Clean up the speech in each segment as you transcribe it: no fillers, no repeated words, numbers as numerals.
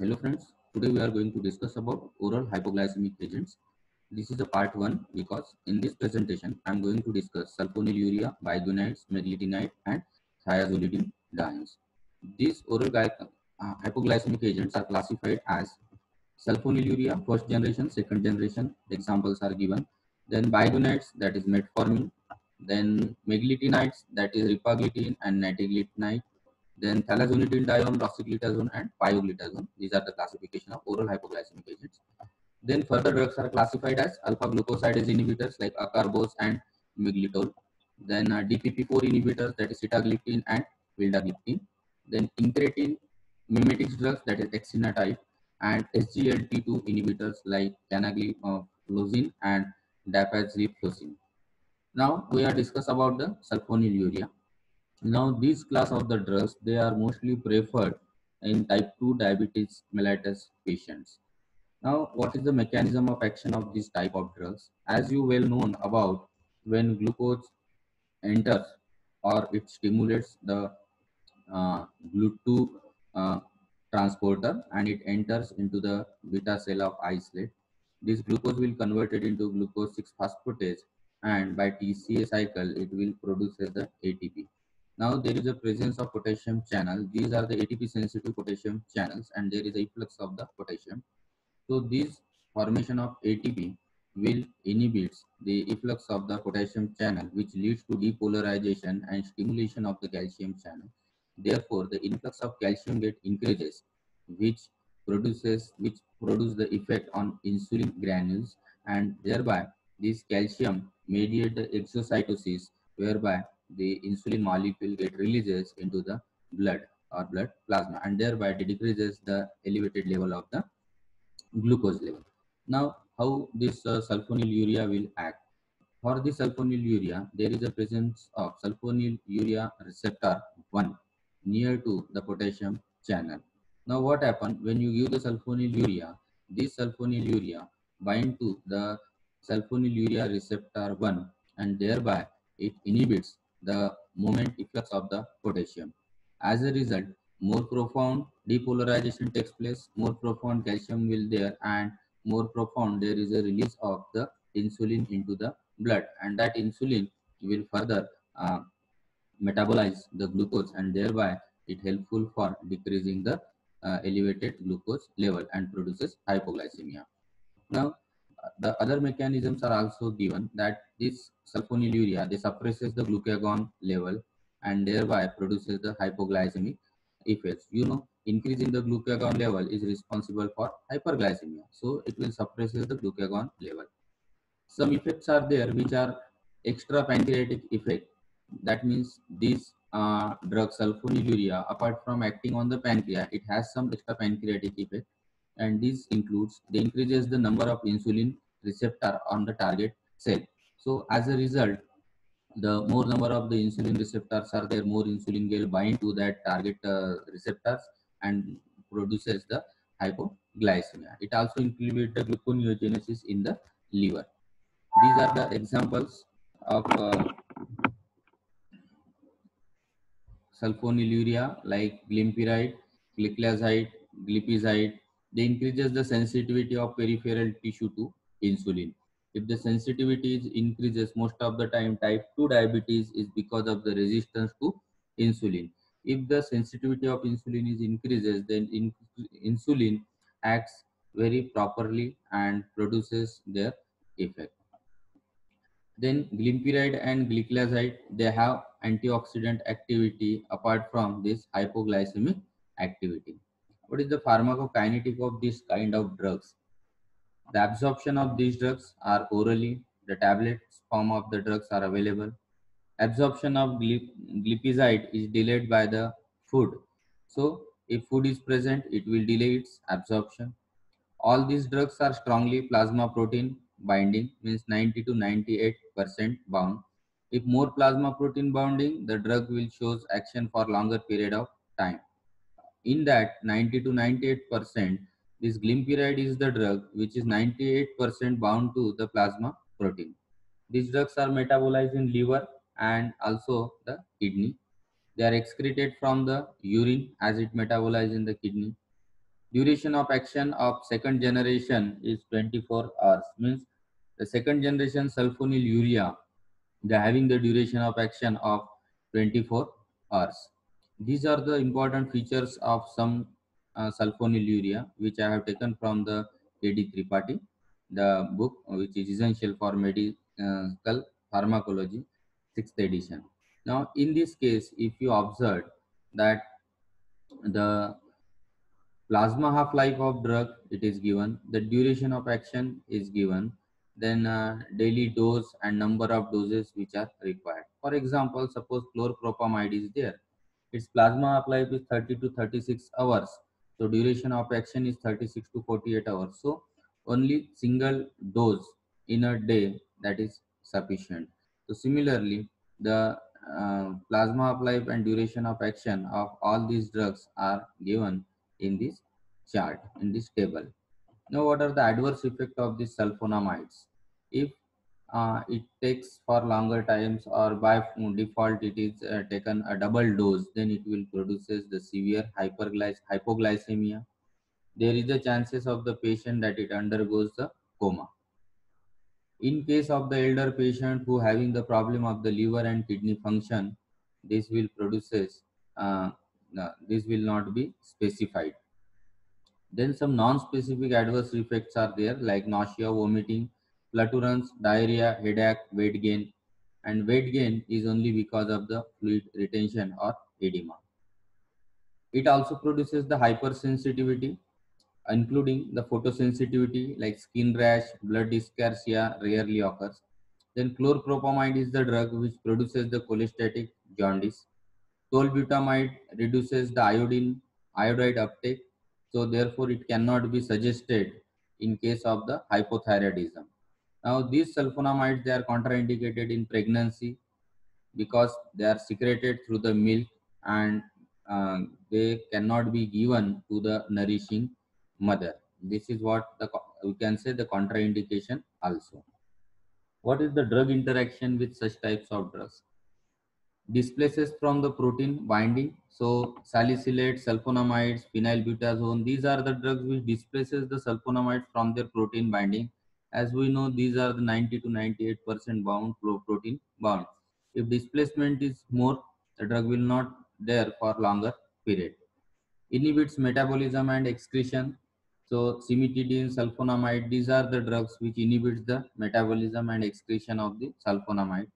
Hello friends, today we are going to discuss about oral hypoglycemic agents. This is a part 1 because in this presentation I am going to discuss sulfonylurea, biguanides, meglitinide and thiazolidine. These oral hypoglycemic agents are classified as sulfonylurea, first generation, second generation, examples are given. Then biguanides, that is metformin. Then meglitinides, that is ripaglitine and nitiglitide. Then thiazolidinedione, roxaglitazone, and pioglitazone. These are the classification of oral hypoglycemic agents. Then further drugs are classified as alpha glucosidase inhibitors like acarbose and miglitol. Then DPP4 inhibitors, that is sitagliptin and vildagliptin. Then incretin mimetics drugs, that is exenatide, and SGLT2 inhibitors like canagliflozin and dapagliflozin. Now we are discuss about the sulfonylurea. Now, these class of the drugs, they are mostly preferred in type 2 diabetes mellitus patients. Now, what is the mechanism of action of this type of drugs? As you well known about, when glucose enters or it stimulates the GLUT2 uh, transporter and it enters into the beta cell of islet. This glucose will convert it into glucose 6-phosphatase, and by TCA cycle it will produce as the ATP. Now there is a presence of potassium channel. These are the ATP sensitive potassium channels and there is a efflux of the potassium. So this formation of ATP will inhibits the efflux of the potassium channel, which leads to depolarization and stimulation of the calcium channel. Therefore, the influx of calcium get increases, which produce the effect on insulin granules, and thereby this calcium mediate the exocytosis, whereby the insulin molecule get releases into the blood or blood plasma, and thereby it decreases the elevated level of the glucose level. Now, how this sulfonylurea will act? For the sulfonylurea, there is a presence of sulfonylurea receptor 1 near to the potassium channel. Now, what happens when you give the sulfonylurea? This sulfonylurea bind to the sulfonylurea receptor 1 and thereby it inhibits the moment efflux of the potassium. As a result, more profound depolarization takes place, more profound calcium will there, and more profound there is a release of the insulin into the blood, and that insulin will further metabolize the glucose and thereby it helpful for decreasing the elevated glucose level and produces hypoglycemia. Now, the other mechanisms are also given, that this sulfonylurea, they suppresses the glucagon level and thereby produces the hypoglycemic effects. You know, increasing the glucagon level is responsible for hyperglycemia. So it will suppresses the glucagon level. Some effects are there which are extra pancreatic effect. That means this drug sulfonylurea, apart from acting on the pancreas, it has some extra pancreatic effect, and this includes the increases the number of insulin receptor on the target cell. So as a result, the more number of the insulin receptors are there, more insulin will bind to that target receptors and produces the hypoglycemia. It also includes the gluconeogenesis in the liver. These are the examples of sulfonylurea like glimepiride, gliclazide, glipizide. They increases the sensitivity of peripheral tissue to insulin. If the sensitivity is increases, most of the time type 2 diabetes is because of the resistance to insulin. If the sensitivity of insulin is increases, then insulin acts very properly and produces their effect. Then glimepiride and gliclazide, they have antioxidant activity apart from this hypoglycemic activity. What is the pharmacokinetic of this kind of drugs? The absorption of these drugs are orally. The tablets form of the drugs are available. Absorption of glipizide is delayed by the food. So if food is present, it will delay its absorption. All these drugs are strongly plasma protein binding, means 90 to 98% bound. If more plasma protein bounding, the drug will shows action for longer period of time. In that 90 to 98%, this glimepiride is the drug which is 98% bound to the plasma protein. These drugs are metabolized in liver and also the kidney. They are excreted from the urine as it metabolizes in the kidney. Duration of action of second generation is 24 hours. Means the second generation sulfonylurea, they are having the duration of action of 24 hours. These are the important features of some sulfonylurea, which I have taken from the A.D. Tripathi, the book which is essential for medical pharmacology, 6th edition. Now, in this case, if you observe that the plasma half-life of drug, it is given, the duration of action is given, then daily dose and number of doses which are required. For example, suppose chlorpropamide is there, its plasma half-life is 30 to 36 hours, so duration of action is 36 to 48 hours. So only single dose in a day, that is sufficient. So similarly, the plasma half-life and duration of action of all these drugs are given in this chart, in this table. Now, what are the adverse effects of these sulfonamides? If it takes for longer times or by default it is taken a double dose, then it will produces the severe hypoglycemia. There is a chances of the patient that it undergoes the coma. In case of the elder patient who having the problem of the liver and kidney function, this will produces this will not be specified. Then some non-specific adverse effects are there like nausea, vomiting, flatulence, diarrhea, headache, weight gain. And weight gain is only because of the fluid retention or edema. It also produces the hypersensitivity, including the photosensitivity like skin rash, blood dyscharcia rarely occurs. Then chlorpropamide is the drug which produces the cholestatic jaundice. Tolbutamide reduces the iodide uptake, so therefore it cannot be suggested in case of the hypothyroidism. Now these sulfonamides, they are contraindicated in pregnancy because they are secreted through the milk, and they cannot be given to the nourishing mother. This is what we can say the contraindication also. What is the drug interaction with such types of drugs? Displaces from the protein binding. So salicylate, sulfonamides, phenylbutazone, these are the drugs which displaces the sulfonamides from their protein binding. As we know, these are the 90 to 98% bound protein bound. If displacement is more, the drug will not there for longer period. Inhibits metabolism and excretion. So cimetidine, sulfonamide, these are the drugs which inhibits the metabolism and excretion of the sulfonamide.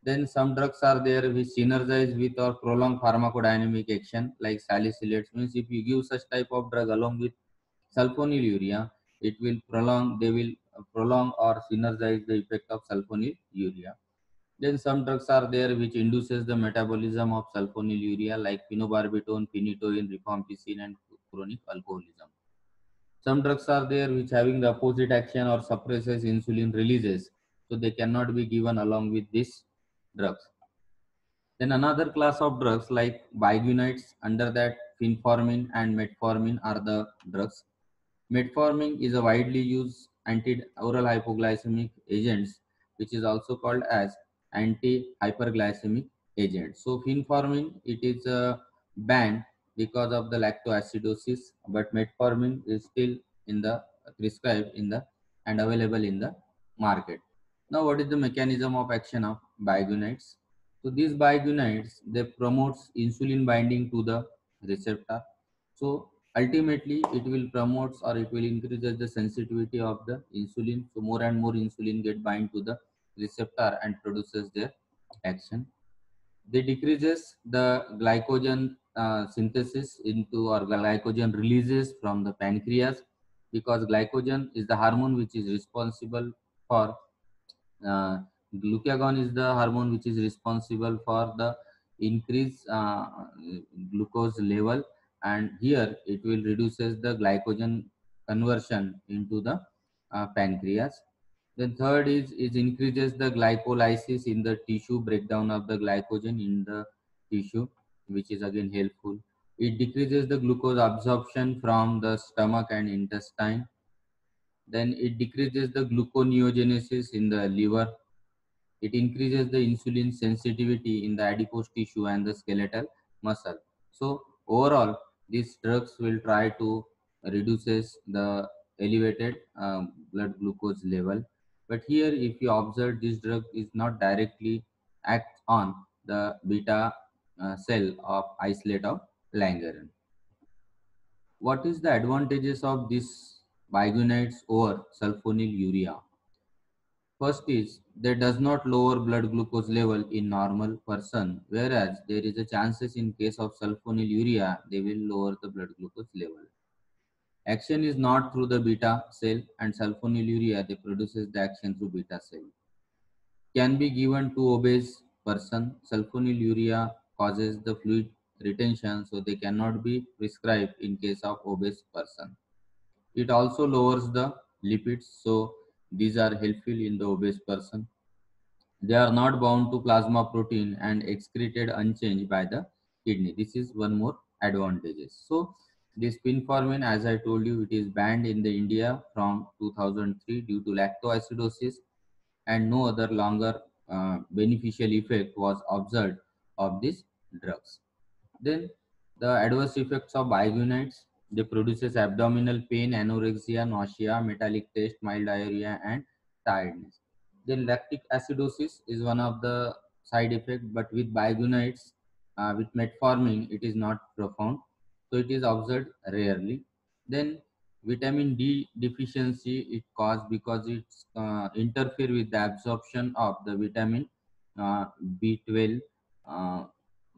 Then some drugs are there which synergize with or prolong pharmacodynamic action like salicylates. Means if you give such type of drug along with sulfonylurea, it will prolong, they will prolong or synergize the effect of sulfonylurea. Then some drugs are there which induces the metabolism of sulfonylurea like phenobarbital, phenytoin, rifampicin and chronic alcoholism. Some drugs are there which having the opposite action or suppresses insulin releases, so they cannot be given along with these drugs. Then another class of drugs like biguanides, under that fenformin and metformin are the drugs. Metformin is a widely used anti-oral hypoglycemic agents, which is also called as anti-hyperglycemic agent. So fenformin, it is banned because of the lactoacidosis, but metformin is still in the prescribed in the and available in the market. Now, what is the mechanism of action of biguanides? So these biguanides, they promotes insulin binding to the receptor. So ultimately it will promotes or it will increases the sensitivity of the insulin. So more and more insulin get bind to the receptor and produces their action. They decreases the glycogen synthesis into or glycogen releases from the pancreas, because glycogen is the hormone which is responsible for uh, glucagon is the hormone which is responsible for the increase glucose level, and here it will reduces the glycogen conversion into the pancreas. Then third is increases the glycolysis in the tissue, breakdown of the glycogen in the tissue, which is again helpful. It decreases the glucose absorption from the stomach and intestine. Then it decreases the gluconeogenesis in the liver. It increases the insulin sensitivity in the adipose tissue and the skeletal muscle. So overall, these drugs will try to reduces the elevated blood glucose level. But here, if you observe, this drug is not directly act on the beta cell of isolate of Langerhans. What is the advantages of this biguanides over sulfonylurea? First is that does not lower blood glucose level in normal person, whereas there is a chances in case of sulfonylurea they will lower the blood glucose level. Action is not through the beta cell, and sulfonylurea they produces the action through beta cell. Can be given to obese person. Sulfonylurea causes the fluid retention, so they cannot be prescribed in case of obese person. It also lowers the lipids, so these are helpful in the obese person. They are not bound to plasma protein and excreted unchanged by the kidney. This is one more advantages. So this pinformin, as I told you, it is banned in the India from 2003 due to lactoacidosis, and no other longer beneficial effect was observed of these drugs. Then the adverse effects of biguanides, they produces abdominal pain, anorexia, nausea, metallic taste, mild diarrhea, and tiredness. Then lactic acidosis is one of the side effects, but with biguanides, with metformin, it is not profound, so it is observed rarely. Then vitamin D deficiency it causes because it interfere with the absorption of the vitamin B12. Uh,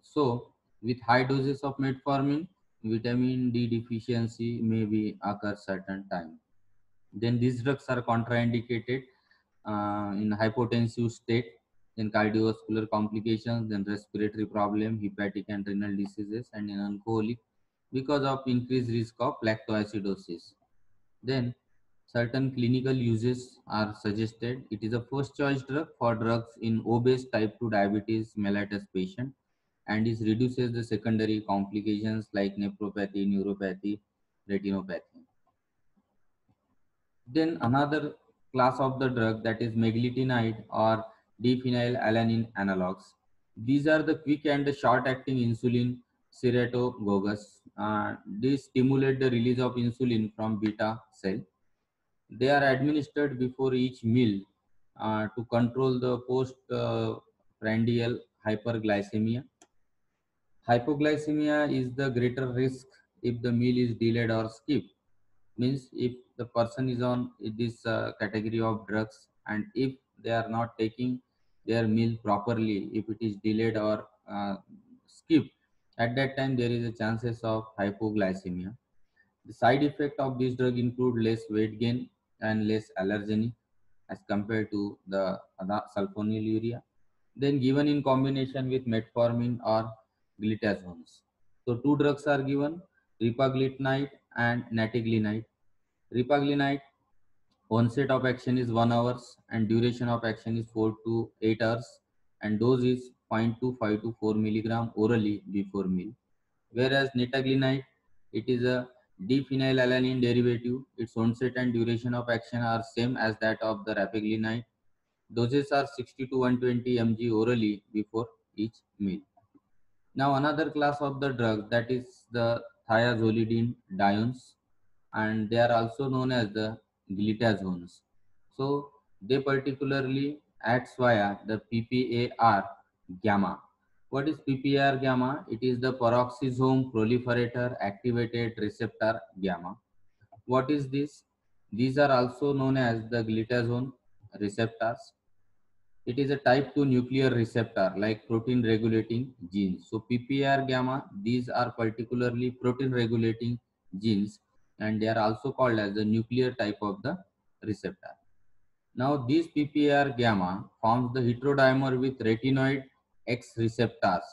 so with high doses of metformin, vitamin D deficiency may be occur certain time. Then these drugs are contraindicated in hypotensive state, then cardiovascular complications, then respiratory problem, hepatic and renal diseases, and in alcoholic because of increased risk of lactoacidosis. Then certain clinical uses are suggested. It is a first choice drug for drugs in obese type 2 diabetes mellitus patient, and it reduces the secondary complications like nephropathy, neuropathy, retinopathy. Then another class of the drug, that is meglitinide or diphenylalanine analogs. These are the quick and short-acting insulin seratogogues. These stimulate the release of insulin from beta cell. They are administered before each meal to control the postprandial hyperglycemia. Hypoglycemia is the greater risk if the meal is delayed or skipped. Means if the person is on this category of drugs, and if they are not taking their meal properly, if it is delayed or skipped, at that time there is a chances of hypoglycemia. The side effect of this drug include less weight gain and less allergenic as compared to the other sulfonylurea. Then given in combination with metformin or glitazones. So two drugs are given, ripaglinide and nateglinide. Ripaglinide onset of action is 1 hour and duration of action is 4 to 8 hours, and dose is 0.25 to 4 milligram orally before meal. Whereas nitaglynide, it is a diphenylalanine derivative. Its onset and duration of action are same as that of the rapaglinide. Doses are 60 to 120 mg orally before each meal. Now another class of the drug, that is the thiazolidine diones, and they are also known as the glitazones. So they particularly acts via the PPAR gamma. What is PPAR gamma? It is the peroxisome proliferator activated receptor gamma. What is this? These are also known as the glitazone receptors. It is a type 2 nuclear receptor like protein regulating genes. So PPAR gamma, these are particularly protein regulating genes, and they are also called as the nuclear type of the receptor. Now these PPAR gamma forms the heterodimer with retinoid X receptors,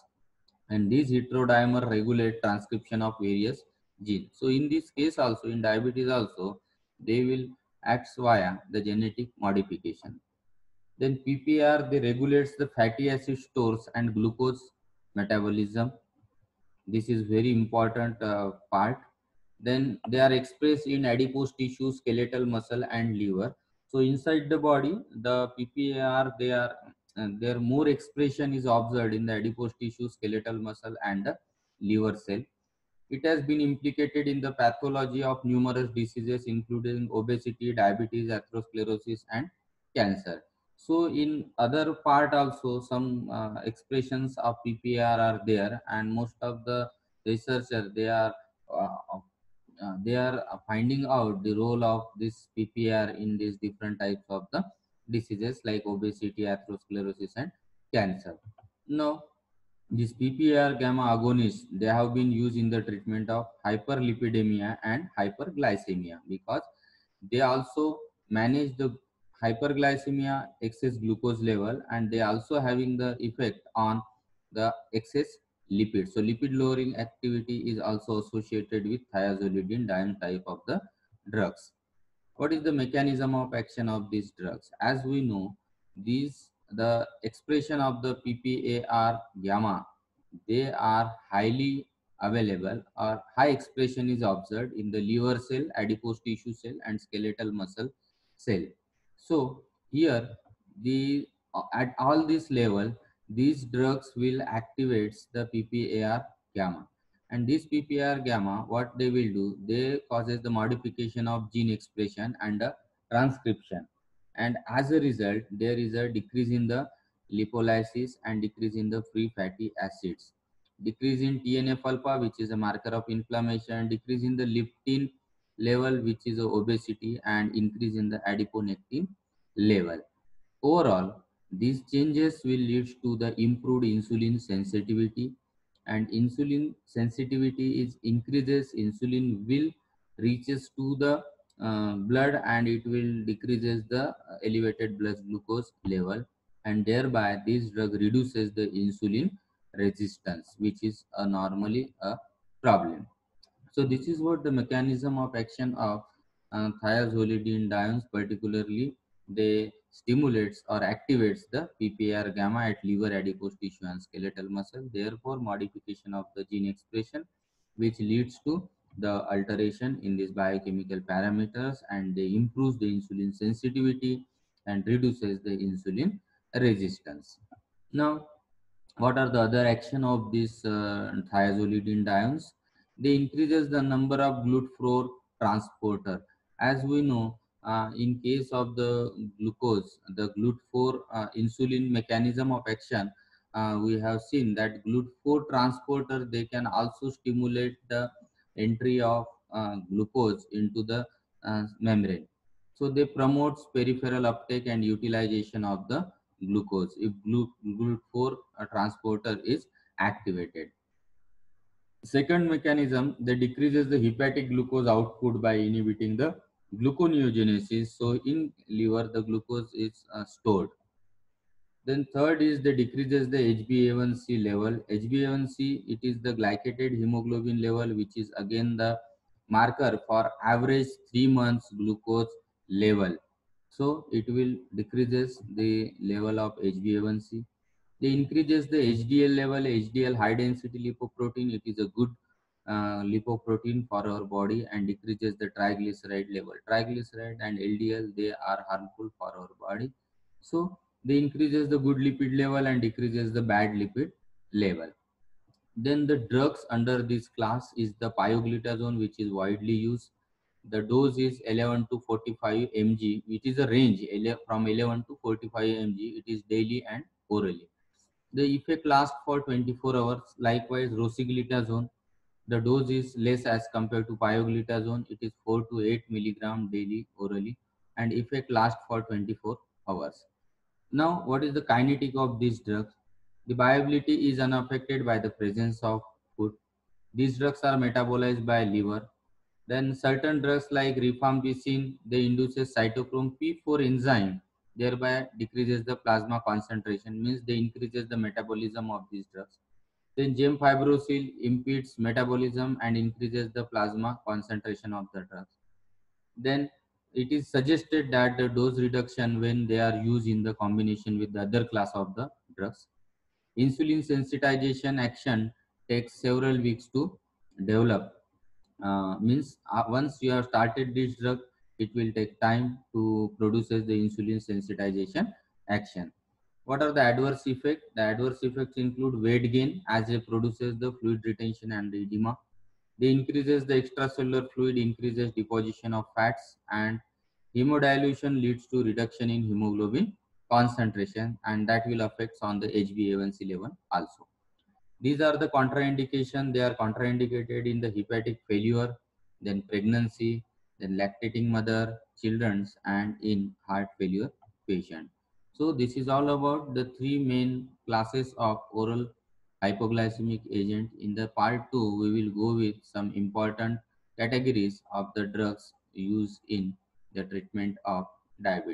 and these heterodimer regulate transcription of various genes. So in this case also, in diabetes also, they will act via the genetic modification. Then PPR, they regulates the fatty acid stores and glucose metabolism. This is very important part. Then they are expressed in adipose tissue, skeletal muscle, and liver. So inside the body, the PPAR, they are their more expression is observed in the adipose tissue, skeletal muscle, and the liver cell. It has been implicated in the pathology of numerous diseases, including obesity, diabetes, atherosclerosis, and cancer. So, in other part also, some expressions of PPAR are there, and most of the researchers uh, they are finding out the role of this PPR in these different types of the diseases like obesity, atherosclerosis, and cancer. Now, these PPAR gamma agonists, they have been used in the treatment of hyperlipidemia and hyperglycemia because they also manage the hyperglycemia, excess glucose level, and they also having the effect on the excess lipid. So lipid lowering activity is also associated with thiazolidine type of the drugs. What is the mechanism of action of these drugs? As we know, these the expression of the PPAR gamma, they are highly available, or high expression is observed in the liver cell, adipose tissue cell, and skeletal muscle cell. So here, the at all this level, these drugs will activate the PPAR gamma. And this PPR gamma, what they will do, they causes the modification of gene expression and transcription. And as a result, there is a decrease in the lipolysis and decrease in the free fatty acids. Decrease in TNF alpha, which is a marker of inflammation, decrease in the leptin level, which is obesity, and increase in the adiponectin level. Overall, these changes will lead to the improved insulin sensitivity, and insulin sensitivity is increases insulin will reaches to the blood, and it will decreases the elevated blood glucose level, and thereby this drug reduces the insulin resistance, which is normally a problem. So this is what the mechanism of action of thiazolidinediones, particularly they stimulates or activates the PPAR gamma at liver, adipose tissue, and skeletal muscle. Therefore, modification of the gene expression, which leads to the alteration in these biochemical parameters, and they improves the insulin sensitivity and reduces the insulin resistance. Now, what are the other action of these thiazolidinediones? They increases the number of GLUT4 transporter. As we know, in case of the glucose, the GLUT4 insulin mechanism of action, we have seen that GLUT4 transporter, they can also stimulate the entry of glucose into the membrane. So they promotes peripheral uptake and utilization of the glucose if GLUT4 transporter is activated. Second mechanism, that decreases the hepatic glucose output by inhibiting the gluconeogenesis. So in liver, the glucose is stored. Then third is the decreases the HbA1c level. HbA1c, it is the glycated hemoglobin level, which is again the marker for average 3 months glucose level. So it will decreases the level of HbA1c. They increases the HDL level. HDL, high density lipoprotein, it is a good lipoprotein for our body, and decreases the triglyceride level. Triglyceride and LDL, they are harmful for our body. So they increases the good lipid level and decreases the bad lipid level. Then the drugs under this class is the pioglitazone, which is widely used. The dose is 11 to 45 mg, which is a range from 11 to 45 mg. It is daily and orally. The effect lasts for 24 hours. Likewise, rosiglitazone, the dose is less as compared to pioglitazone. It is 4 to 8 milligram daily orally, and effect lasts for 24 hours. Now, what is the kinetic of these drugs? The viability is unaffected by the presence of food. These drugs are metabolized by liver. Then certain drugs like rifampicin, they induces cytochrome P4 enzyme, thereby decreases the plasma concentration, means they increases the metabolism of these drugs. Then gemfibrozil impedes metabolism and increases the plasma concentration of the drugs. Then it is suggested that the dose reduction when they are used in the combination with the other class of the drugs. Insulin sensitization action takes several weeks to develop. Means once you have started this drug, it will take time to produces the insulin sensitization action. What are the adverse effects? The adverse effects include weight gain, as it produces the fluid retention and the edema. They increases the extracellular fluid, increases deposition of fats, and hemodilution leads to reduction in hemoglobin concentration, and that will affect on the HbA1c level also. These are the contraindication. They are contraindicated in the hepatic failure, then pregnancy, then lactating mother, children's, and in heart failure patient. So this is all about the three main classes of oral hypoglycemic agent. In the part 2, we will go with some important categories of the drugs used in the treatment of diabetes.